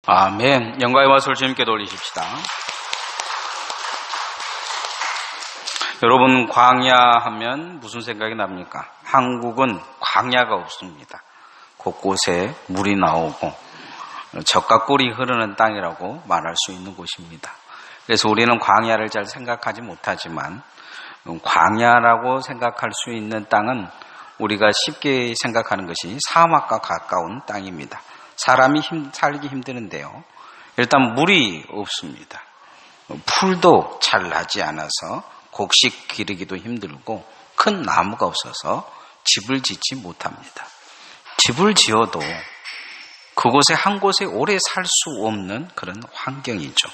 아멘. 영광의 말씀을 주님께 돌리십시다. 여러분, 광야 하면 무슨 생각이 납니까? 한국은 광야가 없습니다. 곳곳에 물이 나오고 젖과 꿀이 흐르는 땅이라고 말할 수 있는 곳입니다. 그래서 우리는 광야를 잘 생각하지 못하지만 광야라고 생각할 수 있는 땅은 우리가 쉽게 생각하는 것이 사막과 가까운 땅입니다. 사람이 살기 힘드는데요. 일단 물이 없습니다. 풀도 잘 나지 않아서 곡식 기르기도 힘들고 큰 나무가 없어서 집을 짓지 못합니다. 집을 지어도 그곳에 한 곳에 오래 살 수 없는 그런 환경이죠.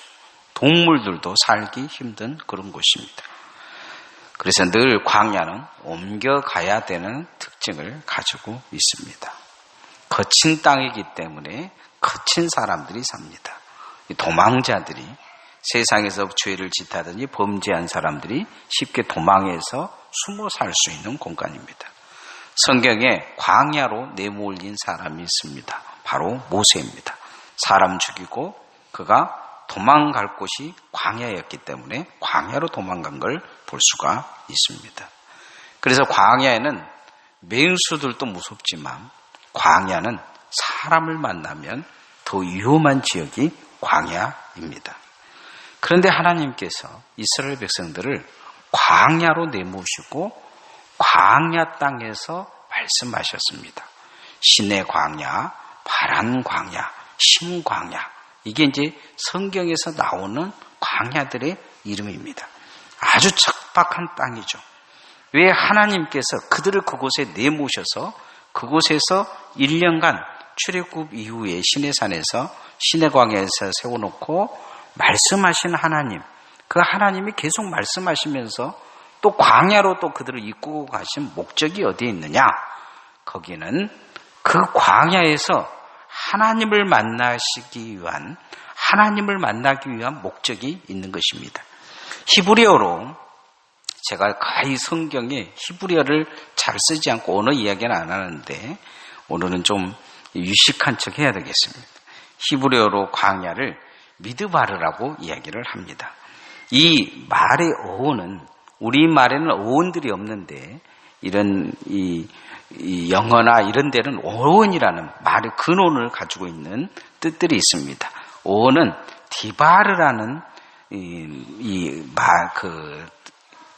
동물들도 살기 힘든 그런 곳입니다. 그래서 늘 광야는 옮겨가야 되는 특징을 가지고 있습니다. 거친 땅이기 때문에 거친 사람들이 삽니다. 도망자들이 세상에서 죄를 짓하더니 범죄한 사람들이 쉽게 도망해서 숨어 살 수 있는 공간입니다. 성경에 광야로 내몰린 사람이 있습니다. 바로 모세입니다. 사람 죽이고 그가 도망갈 곳이 광야였기 때문에 광야로 도망간 걸 볼 수가 있습니다. 그래서 광야에는 맹수들도 무섭지만 광야는 사람을 만나면 더 위험한 지역이 광야입니다. 그런데 하나님께서 이스라엘 백성들을 광야로 내모시고 광야 땅에서 말씀하셨습니다. 신의 광야, 파란 광야, 신광야, 이게 이제 성경에서 나오는 광야들의 이름입니다. 아주 척박한 땅이죠. 왜 하나님께서 그들을 그곳에 내모셔서 그곳에서 1년간 출애굽 이후에 시내산에서 신의 광야에서 세워놓고 말씀하신 하나님, 그 하나님이 계속 말씀하시면서 또 광야로 또 그들을 이끌고 가신 목적이 어디에 있느냐? 거기는 그 광야에서 하나님을 만나기 위한 목적이 있는 것입니다. 히브리어로, 제가 거의 성경에 히브리어를 잘 쓰지 않고 언어 이야기는 안 하는데 오늘은 좀 유식한 척 해야 되겠습니다. 히브리어로 광야를 미드바르라고 이야기를 합니다. 이 말의 어원은, 우리말에는 어원들이 없는데 이런 이 영어나 이런 데는 어원이라는 말의 근원을 가지고 있는 뜻들이 있습니다. 어원은 디바르라는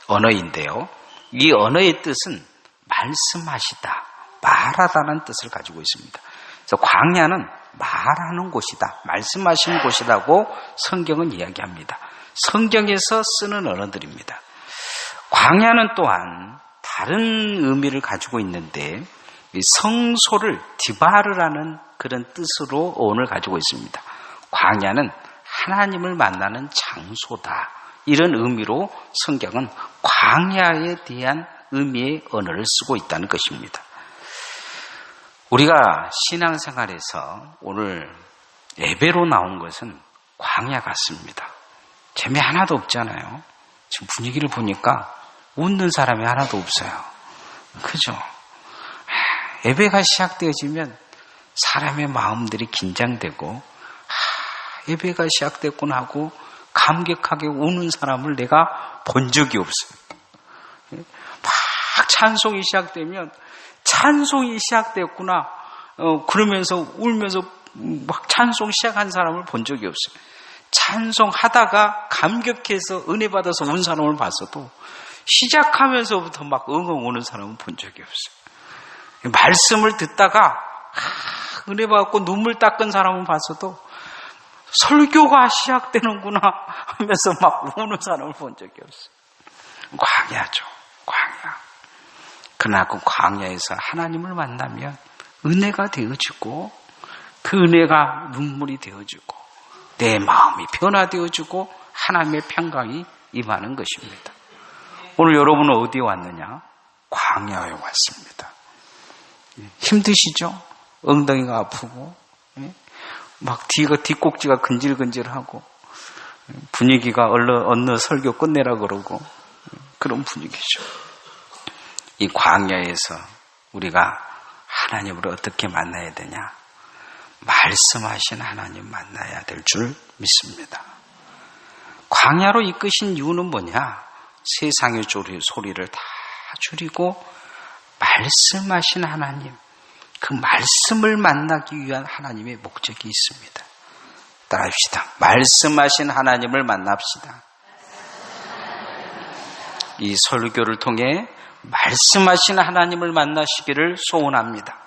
언어인데요. 이 언어의 뜻은 말씀하시다, 말하다는 뜻을 가지고 있습니다. 그래서 광야는 말하는 곳이다, 말씀하시는 곳이라고 성경은 이야기합니다. 성경에서 쓰는 언어들입니다. 광야는 또한 다른 의미를 가지고 있는데 성소를 디바르라는 그런 뜻으로 어원을 가지고 있습니다. 광야는 하나님을 만나는 장소다, 이런 의미로 성경은 광야에 대한 의미의 언어를 쓰고 있다는 것입니다. 우리가 신앙생활에서 오늘 예배로 나온 것은 광야 같습니다. 재미 하나도 없잖아요. 지금 분위기를 보니까 웃는 사람이 하나도 없어요. 그죠? 예배가 시작되어지면 사람의 마음들이 긴장되고 예배가 시작됐구나 하고 감격하게 우는 사람을 내가 본 적이 없어요. 막 찬송이 시작되면 찬송이 시작됐구나 그러면서 울면서 막 찬송 시작한 사람을 본 적이 없어요. 찬송하다가 감격해서 은혜 받아서 운 사람을 봤어도 시작하면서부터 막 엉엉 우는 사람은 본 적이 없어요. 말씀을 듣다가 은혜 받고 눈물 닦은 사람은 봤어도 설교가 시작되는구나 하면서 막 우는 사람을 본 적이 없어요. 광야죠, 광야. 그러나 그 광야에서 하나님을 만나면 은혜가 되어지고 그 은혜가 눈물이 되어지고 내 마음이 변화되어지고 하나님의 평강이 임하는 것입니다. 오늘 여러분은 어디에 왔느냐? 광야에 왔습니다. 힘드시죠? 엉덩이가 아프고 막 뒷꼭지가 근질근질하고 분위기가 어느 설교 끝내라 그러고 그런 분위기죠. 이 광야에서 우리가 하나님을 어떻게 만나야 되냐? 말씀하신 하나님 만나야 될 줄 믿습니다. 광야로 이끄신 이유는 뭐냐? 세상의 소리를 다 줄이고 말씀하신 하나님, 그 말씀을 만나기 위한 하나님의 목적이 있습니다. 따라합시다. 말씀하신 하나님을 만납시다. 이 설교를 통해 말씀하신 하나님을 만나시기를 소원합니다.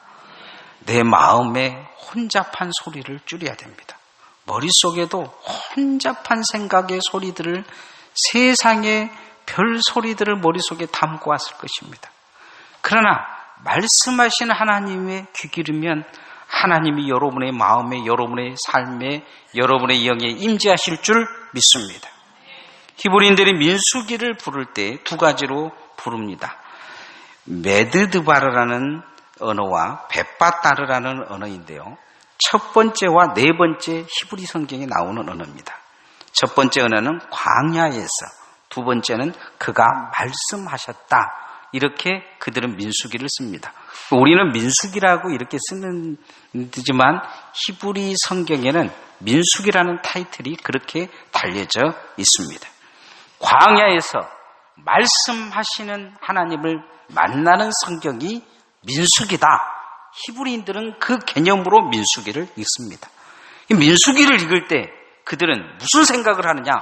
내 마음에 혼잡한 소리를 줄여야 됩니다. 머릿속에도 혼잡한 생각의 소리들을, 세상의 별 소리들을 머릿속에 담고 왔을 것입니다. 그러나 말씀하신 하나님의 귀 기르면 하나님이 여러분의 마음에, 여러분의 삶에, 여러분의 영에 임재하실 줄 믿습니다. 히브리인들이 민수기를 부를 때 두 가지로 부릅니다. 메드드바르라는 언어와 베빠따르라는 언어인데요. 첫 번째와 네 번째 히브리 성경에 나오는 언어입니다. 첫 번째 언어는 광야에서, 두 번째는 그가 말씀하셨다. 이렇게 그들은 민수기를 씁니다. 우리는 민수기라고 이렇게 쓰지만 히브리 성경에는 민수기라는 타이틀이 그렇게 달려져 있습니다. 광야에서 말씀하시는 하나님을 만나는 성경이 민수기다. 히브리인들은 그 개념으로 민수기를 읽습니다. 이 민수기를 읽을 때 그들은 무슨 생각을 하느냐?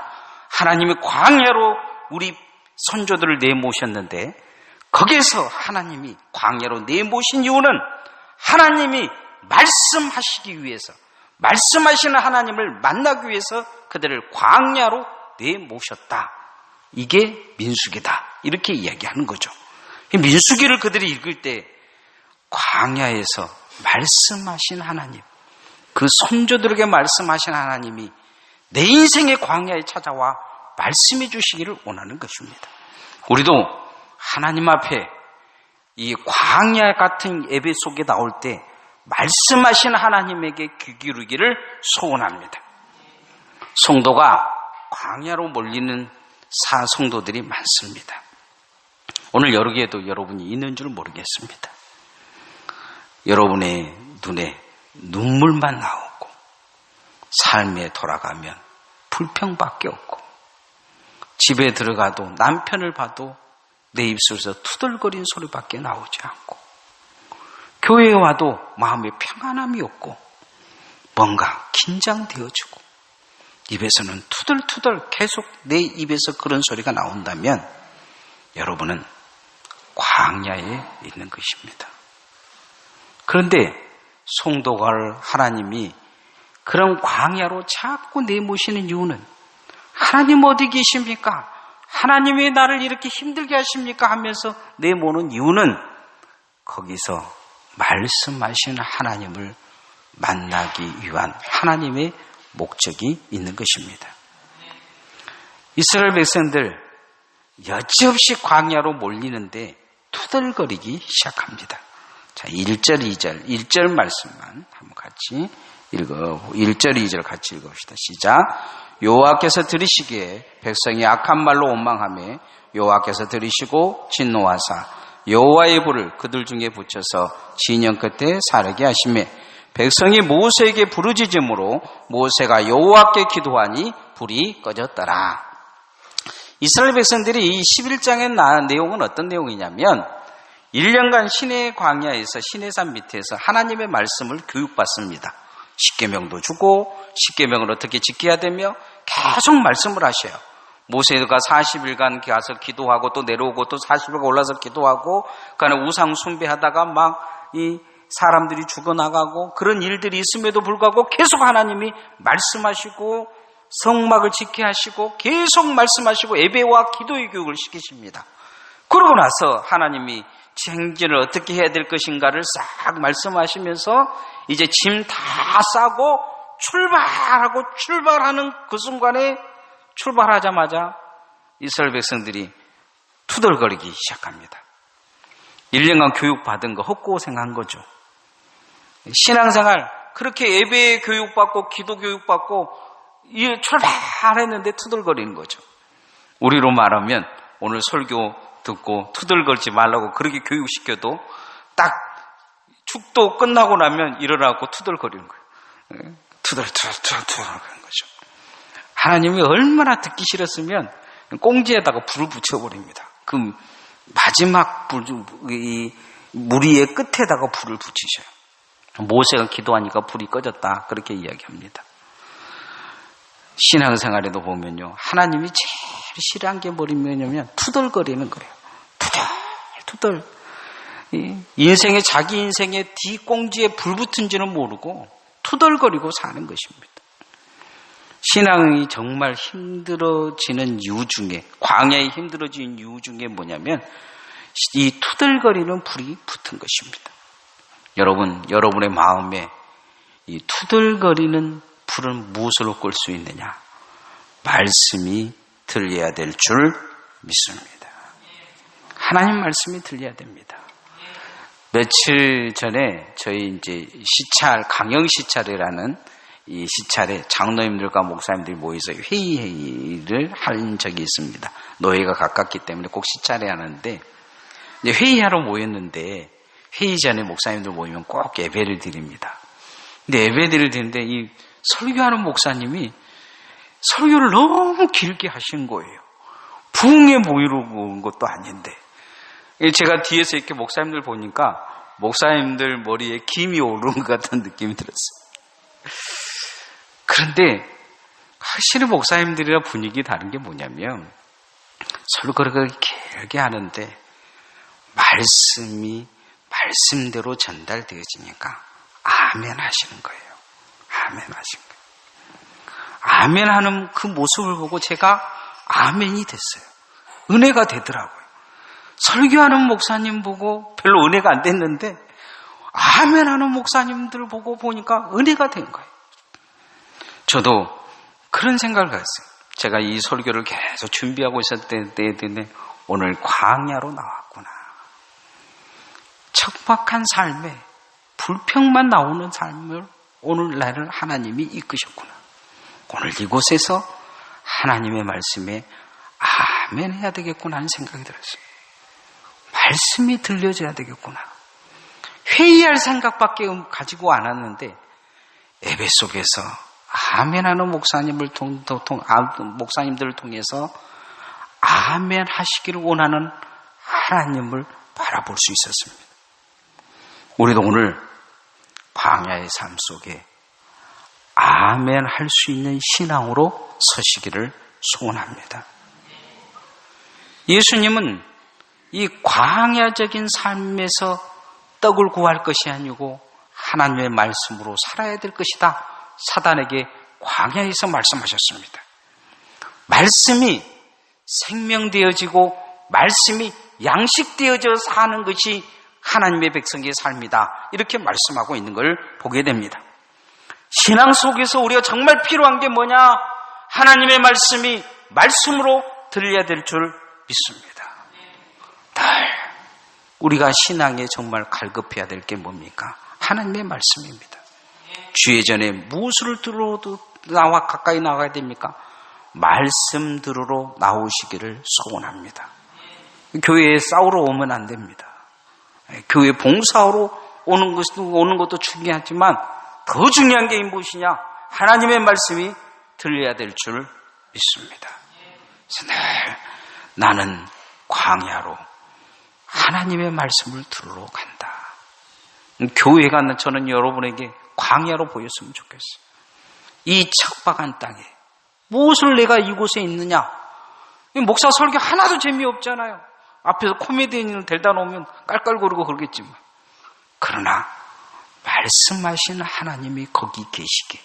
하나님이 광야로 우리 선조들을 내모셨는데 거기에서 하나님이 광야로 내모신 이유는 하나님이 말씀하시기 위해서, 말씀하시는 하나님을 만나기 위해서 그들을 광야로 내모셨다. 이게 민수기다. 이렇게 이야기하는 거죠. 민수기를 그들이 읽을 때 광야에서 말씀하신 하나님, 그 선조들에게 말씀하신 하나님이 내 인생의 광야에 찾아와 말씀해 주시기를 원하는 것입니다. 우리도 하나님 앞에 이 광야 같은 예배 속에 나올 때 말씀하신 하나님에게 귀 기울이기를 소원합니다. 성도가 광야로 몰리는 성도들이 많습니다. 오늘 여기에도 여러분이 있는 줄 모르겠습니다. 여러분의 눈에 눈물만 나오고 삶에 돌아가면 불평밖에 없고 집에 들어가도 남편을 봐도 내 입술에서 투덜거린 소리밖에 나오지 않고 교회에 와도 마음에 평안함이 없고 뭔가 긴장되어지고 입에서는 투덜투덜 계속 내 입에서 그런 소리가 나온다면 여러분은 광야에 있는 것입니다. 그런데 성도가 하나님이 그런 광야로 자꾸 내모시는 이유는 하나님 어디 계십니까? 하나님이 나를 이렇게 힘들게 하십니까? 하면서 내모는 이유는 거기서 말씀하시는 하나님을 만나기 위한 하나님의 목적이 있는 것입니다. 이스라엘 백성들 여지없이 광야로 몰리는데 투덜거리기 시작합니다. 자, 1절, 2절, 1절 말씀만 한번 같이 1절, 2절 같이 읽읍시다. 시작. 여호와께서 들으시기에 백성이 악한 말로 원망하며 여호와께서 들으시고 진노하사 여호와의 불을 그들 중에 붙여서 진영 끝에 사르게 하시며 백성이 모세에게 부르짖음으로 모세가 여호와께 기도하니 불이 꺼졌더라. 이스라엘 백성들이 이 11장의 내용은 어떤 내용이냐면 1년간 시내 광야에서 시내산 밑에서 하나님의 말씀을 교육받습니다. 십계명도 주고 십계명을 어떻게 지켜야 되며 계속 말씀을 하셔요. 모세가 40일간 가서 기도하고 또 내려오고 또 40일간 올라서 기도하고 그간에 우상 숭배하다가 막 이 사람들이 죽어나가고 그런 일들이 있음에도 불구하고 계속 하나님이 말씀하시고 성막을 지켜야 하시고 계속 말씀하시고 예배와 기도의 교육을 시키십니다. 그러고 나서 하나님이 행진을 어떻게 해야 될 것인가를 싹 말씀하시면서 이제 짐 다 싸고 출발하는 그 순간에 출발하자마자 이스라엘 백성들이 투덜거리기 시작합니다. 1년간 교육받은 거 헛고생한 거죠. 신앙생활 그렇게 예배 교육받고 기도 교육받고 출발했는데 투덜거리는 거죠. 우리로 말하면 오늘 설교 듣고 투덜거리지 말라고 그렇게 교육시켜도 딱 축도 끝나고 나면 일어나고 투덜거리는 거예요. 투덜투덜 하는 거죠. 하나님이 얼마나 듣기 싫었으면 꽁지에다가 불을 붙여버립니다. 그 마지막 물 위의 끝에다가 불을 붙이셔요. 모세가 기도하니까 불이 꺼졌다, 그렇게 이야기합니다. 신앙생활에도 보면요, 하나님이 제일 싫어한 게 뭐냐면 투덜거리는 거예요. 투덜. 인생에, 자기 인생에 뒷꽁지에 불 붙은지는 모르고 투덜거리고 사는 것입니다. 신앙이 정말 힘들어지는 이유 중에, 광야에 힘들어지는 이유 중에 뭐냐면 이 투덜거리는 불이 붙은 것입니다. 여러분의 마음에 이 투덜거리는 불은 무엇으로 끌 수 있느냐? 말씀이 들려야 될 줄 믿습니다. 하나님 말씀이 들려야 됩니다. 며칠 전에 저희 이제 시찰, 강영 시찰이라는 이 시찰에 장로님들과 목사님들이 모여서 회의를 한 적이 있습니다. 노예가 가깝기 때문에 꼭 시찰해야 하는데, 회의하러 모였는데, 회의 전에 목사님들 모이면 꼭 예배를 드립니다. 근데 예배를 드리는데 이 설교하는 목사님이 설교를 너무 길게 하신 거예요. 부흥에 모이려고 온 것도 아닌데. 제가 뒤에서 이렇게 목사님들 보니까 목사님들 머리에 김이 오르는 것 같은 느낌이 들었어요. 그런데 확실히 목사님들이랑 분위기 다른 게 뭐냐면, 설교를 길게 하는데 말씀대로 전달되어지니까 아멘 하시는 거예요. 아멘 하신 거예요. 아멘 하는 그 모습을 보고 제가 아멘이 됐어요. 은혜가 되더라고요. 설교하는 목사님 보고 별로 은혜가 안 됐는데 아멘 하는 목사님들 보고 보니까 은혜가 된 거예요. 저도 그런 생각을 했어요. 제가 이 설교를 계속 준비하고 있었을 때 오늘 광야로 나왔구나. 척박한 삶에 불평만 나오는 삶을 오늘날을 하나님이 이끄셨구나. 오늘 이곳에서 하나님의 말씀에 아멘 해야 되겠구나 하는 생각이 들었어요. 말씀이 들려줘야 되겠구나. 회의할 생각밖에 가지고 안 왔는데 예배 속에서 아멘하는 목사님들을 통해서 아멘 하시기를 원하는 하나님을 바라볼 수 있었습니다. 우리도 오늘 광야의 삶 속에 아멘 할 수 있는 신앙으로 서시기를 소원합니다. 예수님은 이 광야적인 삶에서 떡을 구할 것이 아니고 하나님의 말씀으로 살아야 될 것이다, 사단에게 광야에서 말씀하셨습니다. 말씀이 생명되어지고 말씀이 양식되어져 사는 것이 하나님의 백성의 삶이다, 이렇게 말씀하고 있는 걸 보게 됩니다. 신앙 속에서 우리가 정말 필요한 게 뭐냐? 하나님의 말씀이 말씀으로 들려야 될 줄 믿습니다. 우리가 신앙에 정말 갈급해야 될 게 뭡니까? 하나님의 말씀입니다. 주예전에 무엇을 들어도 가까이 나가야 됩니까? 말씀 들으러 나오시기를 소원합니다. 교회에 싸우러 오면 안 됩니다. 교회 봉사하러 오는 것도 중요하지만 더 중요한 게 무엇이냐? 하나님의 말씀이 들려야 될 줄 믿습니다. 그래서 늘 나는 광야로 하나님의 말씀을 들으러 간다. 교회가 저는 여러분에게 광야로 보였으면 좋겠어요. 이 척박한 땅에 무엇을 내가 이곳에 있느냐? 목사 설교 하나도 재미없잖아요. 앞에서 코미디언을 데려다 놓으면 깔깔거리고 그러겠지만, 그러나 말씀하신 하나님이 거기 계시게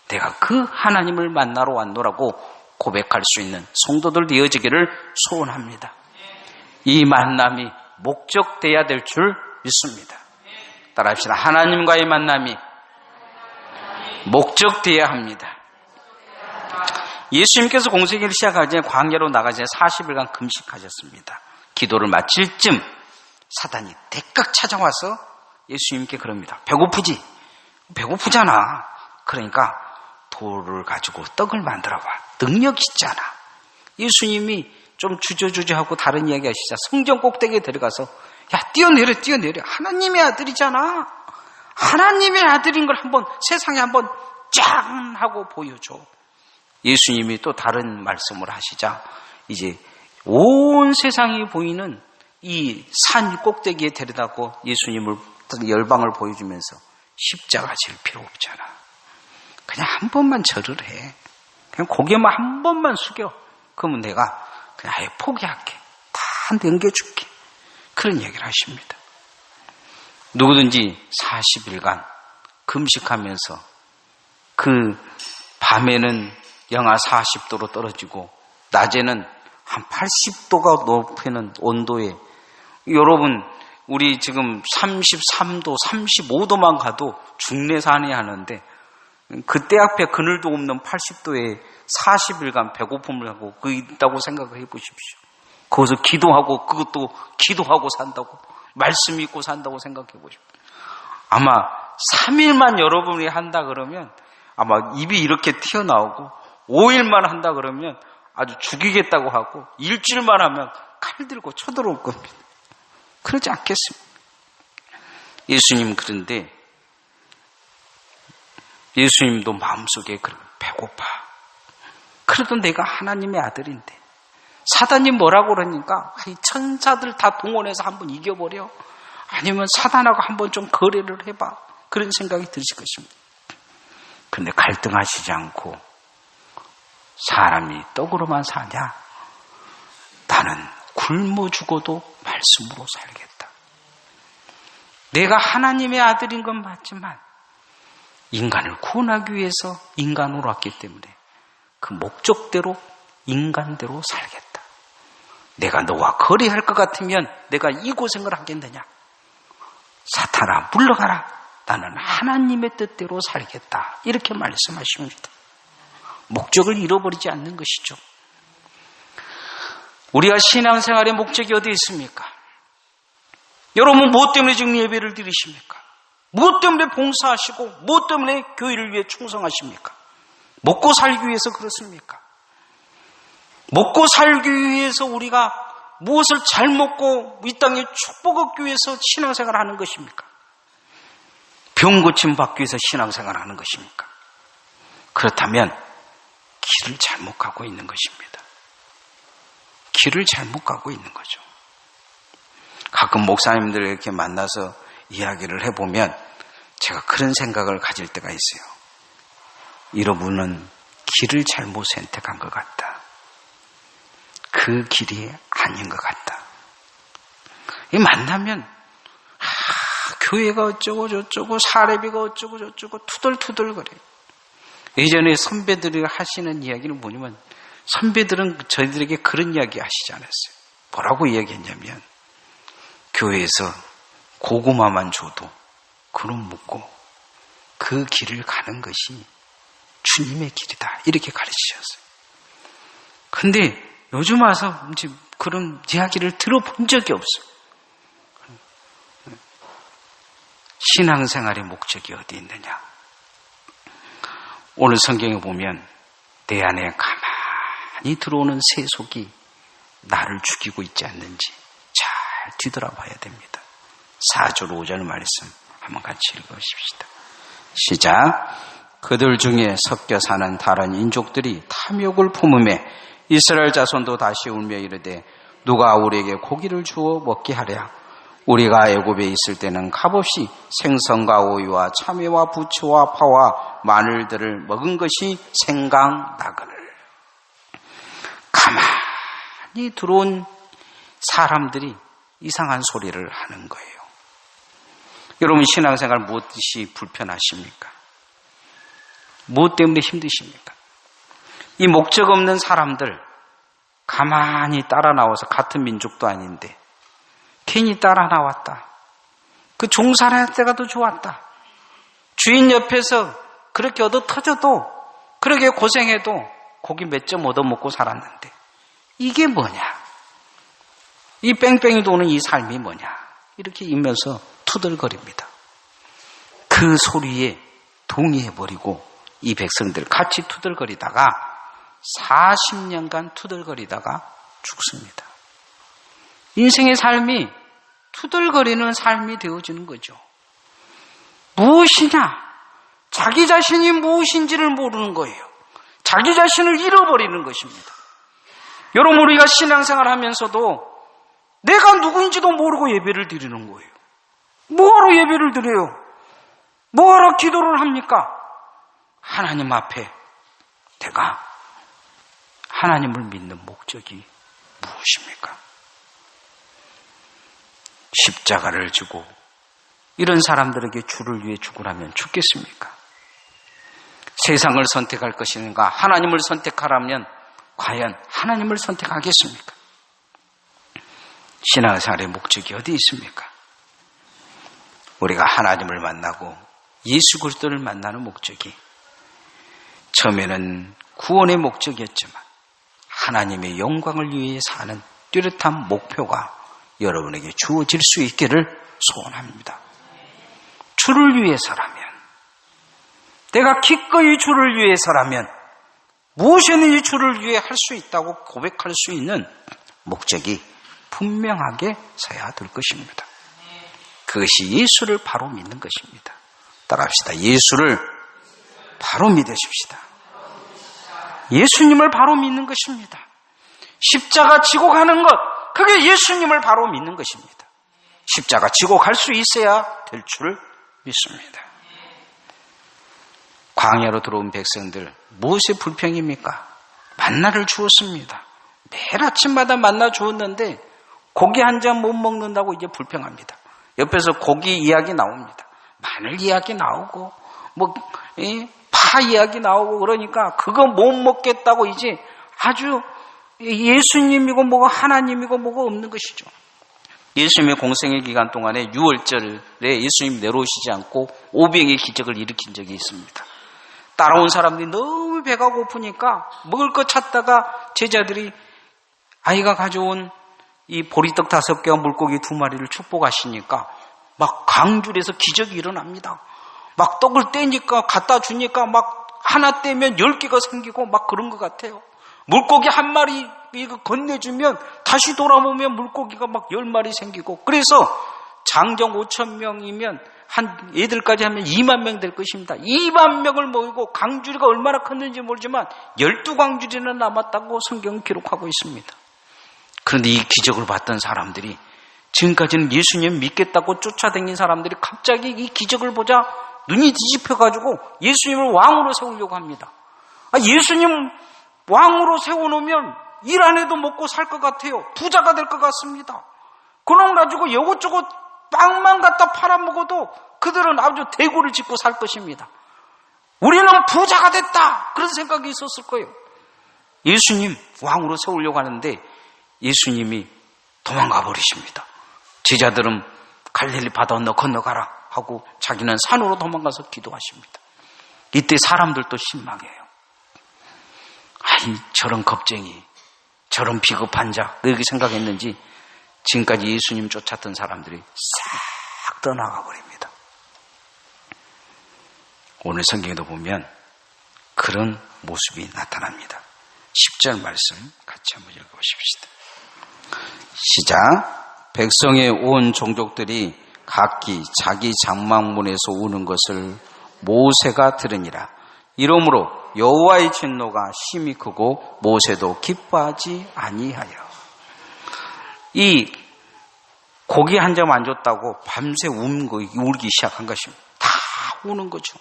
내가 그 하나님을 만나러 왔노라고 고백할 수 있는 성도들 되어지기를 소원합니다. 이 만남이 목적돼야 될 줄 믿습니다. 따라합시다. 하나님과의 만남이 목적돼야 합니다. 예수님께서 공생애를 시작하기 전에 광야로 나가기 전에 40일간 금식하셨습니다. 기도를 마칠 쯤 사단이 대깍 찾아와서 예수님께 그럽니다. 배고프지? 배고프잖아. 그러니까 돌을 가지고 떡을 만들어봐. 능력 있잖아. 예수님이 좀 주저주저하고 다른 이야기 하시자 성전 꼭대기에 들어가서 야, 뛰어내려. 하나님의 아들이잖아. 하나님의 아들인 걸 한번 세상에 한번 짠 하고 보여줘. 예수님이 또 다른 말씀을 하시자 이제 온 세상이 보이는 이 산 꼭대기에 데려다고 예수님을 열방을 보여주면서 십자가 질 필요 없잖아. 그냥 한 번만 절을 해. 그냥 고개만 한 번만 숙여. 그러면 내가 그냥 아예 포기할게. 다 넘겨줄게. 그런 얘기를 하십니다. 누구든지 40일간 금식하면서 그 밤에는 영하 40도로 떨어지고 낮에는 한 80도가 높이는 온도에 여러분 우리 지금 33도, 35도만 가도 중내산이 하는데 그때 앞에 그늘도 없는 80도에 40일간 배고픔을 하고 그 있다고 생각을 해보십시오. 거기서 기도하고 그것도 기도하고 산다고 말씀 읽고 산다고 생각해 보십시오. 아마 3일만 여러분이 한다 그러면 아마 입이 이렇게 튀어나오고 5일만 한다 그러면 아주 죽이겠다고 하고 일주일만 하면 칼 들고 쳐들어올 겁니다. 그러지 않겠습니까? 예수님 그런데 예수님도 마음속에 배고파. 그래도 내가 하나님의 아들인데 사단이 뭐라고 그러니까 이 천사들 다 동원해서 한번 이겨버려. 아니면 사단하고 한번 좀 거래를 해봐. 그런 생각이 드실 것입니다. 그런데 갈등하시지 않고 사람이 떡으로만 사냐? 나는 굶어 죽어도 말씀으로 살겠다. 내가 하나님의 아들인 건 맞지만 인간을 구원하기 위해서 인간으로 왔기 때문에 그 목적대로 인간대로 살겠다. 내가 너와 거래할 것 같으면 내가 이 고생을 하겠느냐? 사탄아 물러가라. 나는 하나님의 뜻대로 살겠다. 이렇게 말씀하십니다. 목적을 잃어버리지 않는 것이죠. 우리가 신앙생활의 목적이 어디 있습니까? 여러분 무엇 때문에 지금 예배를 드리십니까? 무엇 때문에 봉사하시고 무엇 때문에 교회를 위해 충성하십니까? 먹고 살기 위해서 그렇습니까? 먹고 살기 위해서 우리가 무엇을 잘 먹고 이 땅에 축복 얻기 위해서 신앙생활을 하는 것입니까? 병 고침 받기 위해서 신앙생활을 하는 것입니까? 그렇다면 길을 잘못 가고 있는 것입니다. 길을 잘못 가고 있는 거죠. 가끔 목사님들 이렇게 만나서 이야기를 해보면 제가 그런 생각을 가질 때가 있어요. 여러분은 길을 잘못 선택한 것 같다. 그 길이 아닌 것 같다. 이 만나면 교회가 어쩌고 저쩌고 사례비가 어쩌고 저쩌고 투덜투덜거려요. 예전에 선배들이 하시는 이야기는 뭐냐면 선배들은 저희들에게 그런 이야기 하시지 않았어요. 뭐라고 이야기했냐면 교회에서 고구마만 줘도 그놈 묻고 그 길을 가는 것이 주님의 길이다. 이렇게 가르치셨어요. 근데 요즘 와서 그런 이야기를 들어본 적이 없어요. 신앙생활의 목적이 어디 있느냐? 오늘 성경에 보면 내 안에 가만히 들어오는 세속이 나를 죽이고 있지 않는지 잘 뒤돌아봐야 됩니다. 4절 5절 말씀 한번 같이 읽으십시다. 시작. 그들 중에 섞여 사는 다른 인족들이 탐욕을 품음에 이스라엘 자손도 다시 울며 이르되 누가 우리에게 고기를 주어 먹게 하랴. 우리가 애굽에 있을 때는 값없이 생선과 오이와 참외와 부추와 파와 마늘들을 먹은 것이 생각나거늘. 가만히 들어온 사람들이 이상한 소리를 하는 거예요. 여러분 신앙생활 무엇이 불편하십니까? 무엇 때문에 힘드십니까? 이 목적 없는 사람들 가만히 따라 나와서 같은 민족도 아닌데 괜히 따라 나왔다. 그 종살할 때가 더 좋았다. 주인 옆에서 그렇게 얻어 터져도 그렇게 고생해도 고기 몇 점 얻어 먹고 살았는데 이게 뭐냐? 이 뺑뺑이 도는 이 삶이 뭐냐? 이렇게 이면서 투덜거립니다. 그 소리에 동의해버리고 이 백성들 같이 투덜거리다가 40년간 투덜거리다가 죽습니다. 인생의 삶이 투덜거리는 삶이 되어지는 거죠. 무엇이냐? 자기 자신이 무엇인지를 모르는 거예요. 자기 자신을 잃어버리는 것입니다. 여러분, 우리가 신앙생활 하면서도 내가 누구인지도 모르고 예배를 드리는 거예요. 뭐하러 예배를 드려요? 뭐하러 기도를 합니까? 하나님 앞에 내가 하나님을 믿는 목적이 무엇입니까? 십자가를 지고 이런 사람들에게 주를 위해 죽으라면 죽겠습니까? 세상을 선택할 것인가? 하나님을 선택하라면 과연 하나님을 선택하겠습니까? 신앙생활의 목적이 어디 있습니까? 우리가 하나님을 만나고 예수 그리스도를 만나는 목적이 처음에는 구원의 목적이었지만 하나님의 영광을 위해 사는 뚜렷한 목표가 여러분에게 주어질 수 있기를 소원합니다. 주를 위해서라면, 내가 기꺼이 주를 위해서라면 무엇이든지 주를 위해 할 수 있다고 고백할 수 있는 목적이 분명하게 서야 될 것입니다. 그것이 예수를 바로 믿는 것입니다. 따라합시다. 예수를 바로 믿으십시다. 예수님을 바로 믿는 것입니다. 십자가 지고 가는 것, 그게 예수님을 바로 믿는 것입니다. 십자가 지고 갈 수 있어야 될 줄 믿습니다. 광야로 들어온 백성들, 무엇의 불평입니까? 만나를 주었습니다. 매일 아침마다 만나 주었는데 고기 한 점 못 먹는다고 이제 불평합니다. 옆에서 고기 이야기 나옵니다. 마늘 이야기 나오고 파 이야기 나오고 그러니까 그거 못 먹겠다고 이제 아주 예수님이고 뭐가 하나님이고 뭐가 없는 것이죠. 예수님의 공생의 기간 동안에 6월절에 예수님 내려오시지 않고 오병의 기적을 일으킨 적이 있습니다. 따라온 사람들이 너무 배가 고프니까 먹을 것 찾다가 제자들이 아이가 가져온 이 보리떡 5개와 물고기 2마리를 축복하시니까 막 강줄에서 기적이 일어납니다. 막 떡을 떼니까 갖다 주니까 막 하나 떼면 10개가 생기고 막 그런 것 같아요. 물고기 1마리 이거 건네주면 다시 돌아오면 물고기가 막 10마리 생기고, 그래서 장정 5,000명이면 한 애들까지 하면 2만 명 될 것입니다. 2만 명을 모이고 강줄이가 얼마나 컸는지 모르지만 12강줄이나 남았다고 성경은 기록하고 있습니다. 그런데 이 기적을 봤던 사람들이, 지금까지는 예수님 믿겠다고 쫓아다닌 사람들이 갑자기 이 기적을 보자 눈이 뒤집혀가지고 예수님을 왕으로 세우려고 합니다. 예수님 왕으로 세워놓으면 일 안 해도 먹고 살 것 같아요. 부자가 될 것 같습니다. 그놈 가지고 요것저것 빵만 갖다 팔아먹어도 그들은 아주 대고를 짓고 살 것입니다. 우리는 부자가 됐다, 그런 생각이 있었을 거예요. 예수님 왕으로 세우려고 하는데 예수님이 도망가 버리십니다. 제자들은 갈릴리 바다 건너가라 하고 자기는 산으로 도망가서 기도하십니다. 이때 사람들도 실망해요. 아이, 저런 겁쟁이, 저런 비겁한 자, 이렇게 생각했는지 지금까지 예수님 쫓았던 사람들이 싹 떠나가 버립니다. 오늘 성경에도 보면 그런 모습이 나타납니다. 10절 말씀 같이 한번 읽어보십시다. 시작. 백성의 온 종족들이 각기 자기 장막문에서 우는 것을 모세가 들으니라. 이러므로 여호와의 진노가 심히 크고 모세도 기뻐하지 아니하여. 이 고기 한 점 안 줬다고 밤새 울기 시작한 것입니다. 다 우는 거죠.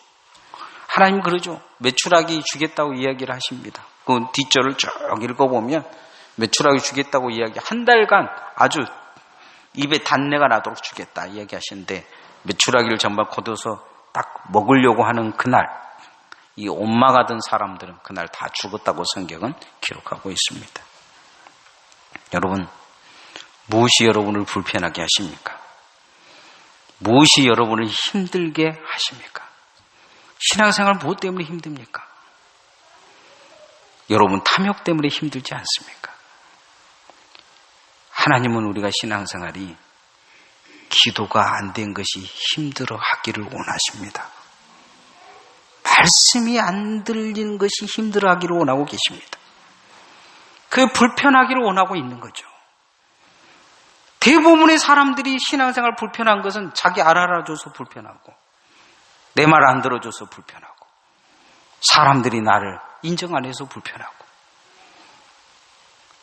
하나님 그러죠. 메추라기 주겠다고 이야기를 하십니다. 그 뒷절을 쭉 읽어보면 메추라기 주겠다고 이야기, 한 달간 아주 입에 단내가 나도록 주겠다 이야기하시는데, 메추라기를 정말 걷어서 딱 먹으려고 하는 그날, 이 옴마가던 사람들은 그날 다 죽었다고 성경은 기록하고 있습니다. 여러분, 무엇이 여러분을 불편하게 하십니까? 무엇이 여러분을 힘들게 하십니까? 신앙생활 무엇 때문에 힘듭니까? 여러분 탐욕 때문에 힘들지 않습니까? 하나님은 우리가 신앙생활이 기도가 안 된 것이 힘들어 하기를 원하십니다. 말씀이 안 들리는 것이 힘들어 하기를 원하고 계십니다. 그게 불편하기를 원하고 있는 거죠. 대부분의 사람들이 신앙생활 불편한 것은 자기 알아라줘서 불편하고, 내 말 안 들어줘서 불편하고, 사람들이 나를 인정 안 해서 불편하고,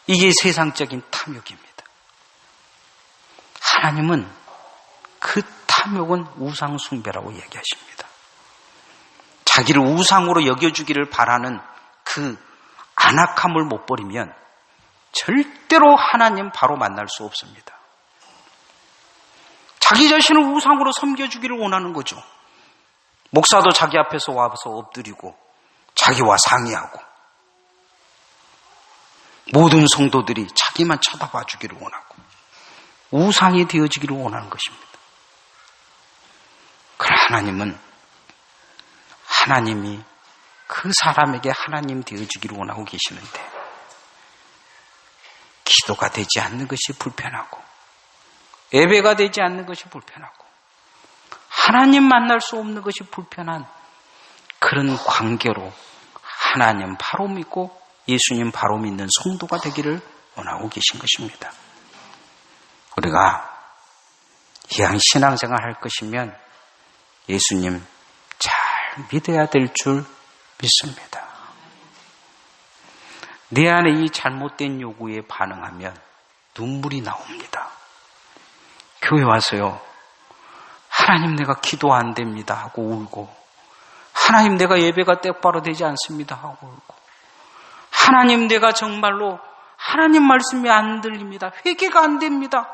이게 세상적인 탐욕입니다. 하나님은 그 탐욕은 우상 숭배라고 얘기하십니다. 자기를 우상으로 여겨주기를 바라는 그 안악함을 못 버리면 절대로 하나님 바로 만날 수 없습니다. 자기 자신을 우상으로 섬겨주기를 원하는 거죠. 목사도 자기 앞에서 와서 엎드리고 자기와 상의하고, 모든 성도들이 자기만 쳐다봐 주기를 원하고 우상이 되어지기를 원하는 것입니다. 그러나 하나님은, 하나님이 그 사람에게 하나님 되어주기를 원하고 계시는데, 기도가 되지 않는 것이 불편하고, 예배가 되지 않는 것이 불편하고, 하나님 만날 수 없는 것이 불편한 그런 관계로 하나님 바로 믿고 예수님 바로 믿는 성도가 되기를 원하고 계신 것입니다. 우리가 이왕 신앙생활 할 것이면 예수님 잘 믿어야 될 줄 믿습니다. 내 안에 이 잘못된 요구에 반응하면 눈물이 나옵니다. 교회 와서요, 하나님 내가 기도 안 됩니다 하고 울고, 하나님 내가 예배가 똑바로 되지 않습니다 하고 울고, 하나님 내가 정말로 하나님 말씀이 안 들립니다, 회개가 안 됩니다,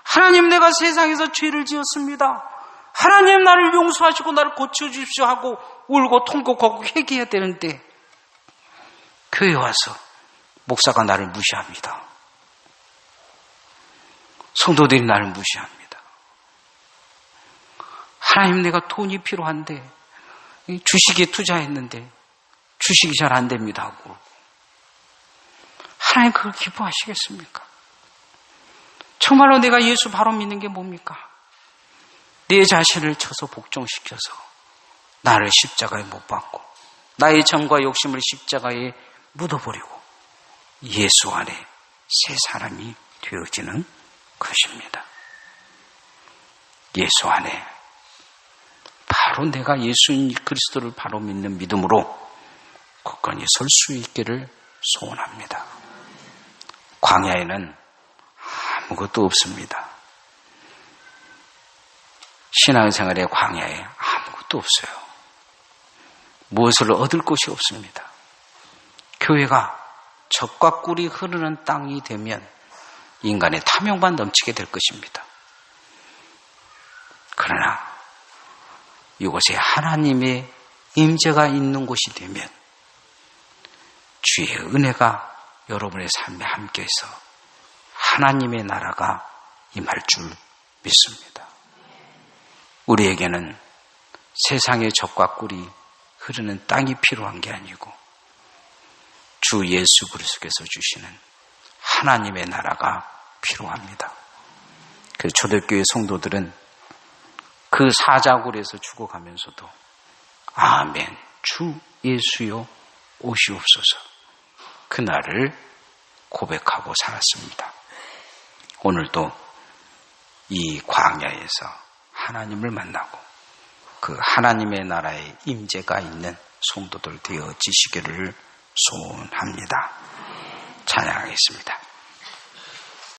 하나님 내가 세상에서 죄를 지었습니다, 하나님 나를 용서하시고 나를 고쳐주십시오 하고 울고 통곡하고 회개해야 되는데, 교회 와서 목사가 나를 무시합니다. 성도들이 나를 무시합니다. 하나님 내가 돈이 필요한데, 주식에 투자했는데 주식이 잘 안 됩니다 하고, 하나님 그걸 기뻐하시겠습니까? 정말로 내가 예수 바로 믿는 게 뭡니까? 내 자신을 쳐서 복종시켜서 나를 십자가에 못 박고 나의 정과 욕심을 십자가에 묻어버리고 예수 안에 새 사람이 되어지는 것입니다. 예수 안에 바로 내가 예수 그리스도를 바로 믿는 믿음으로 굳건히 설 수 있기를 소원합니다. 광야에는 아무것도 없습니다. 신앙생활의 광야에 아무것도 없어요. 무엇을 얻을 것이 없습니다. 교회가 젖과 꿀이 흐르는 땅이 되면 인간의 탐욕만 넘치게 될 것입니다. 그러나 이곳에 하나님의 임재가 있는 곳이 되면 주의 은혜가 여러분의 삶에 함께해서 하나님의 나라가 임할 줄 믿습니다. 우리에게는 세상의 젖과 꿀이 흐르는 땅이 필요한 게 아니고 주 예수 그리스도께서 주시는 하나님의 나라가 필요합니다. 그 초대교회 성도들은 그 사자굴에서 죽어가면서도 아멘, 주 예수여 오시옵소서, 그날을 고백하고 살았습니다. 오늘도 이 광야에서 하나님을 만나고 그 하나님의 나라의 임재가 있는 성도들 되어지시기를 소원합니다. 찬양하겠습니다.